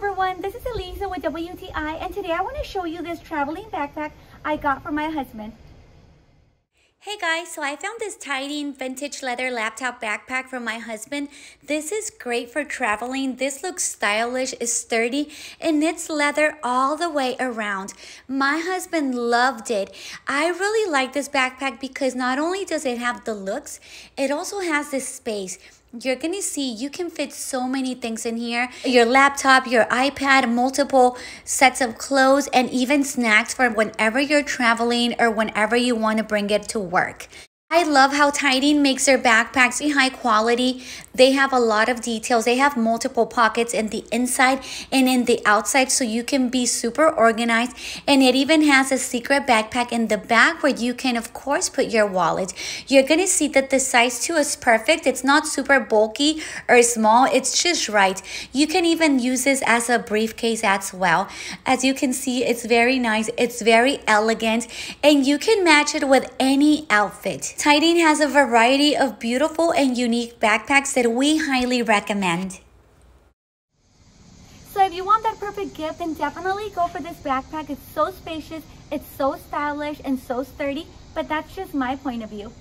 everyone, this is Elisa with WTI, and today I want to show you this traveling backpack I got for my husband. Hey guys, so I found this TIDING vintage leather laptop backpack from my husband. This is great for traveling. This looks stylish, it's sturdy, and it's leather all the way around. My husband loved it. I really like this backpack because not only does it have the looks, it also has this space. You're gonna see you can fit so many things in here. Your laptop, your iPad, multiple sets of clothes, and even snacks for whenever you're traveling or whenever you want to bring it to work. I love how TIDING makes their backpacks high quality. They have a lot of details. They have multiple pockets in the inside and in the outside so you can be super organized. And it even has a secret backpack in the back where you can, of course, put your wallet. You're going to see that the size too is perfect. It's not super bulky or small. It's just right. You can even use this as a briefcase as well. As you can see, it's very nice. It's very elegant. And you can match it with any outfit. TIDING has a variety of beautiful and unique backpacks that we highly recommend. So if you want that perfect gift, then definitely go for this backpack. It's so spacious, it's so stylish, and so sturdy, but that's just my point of view.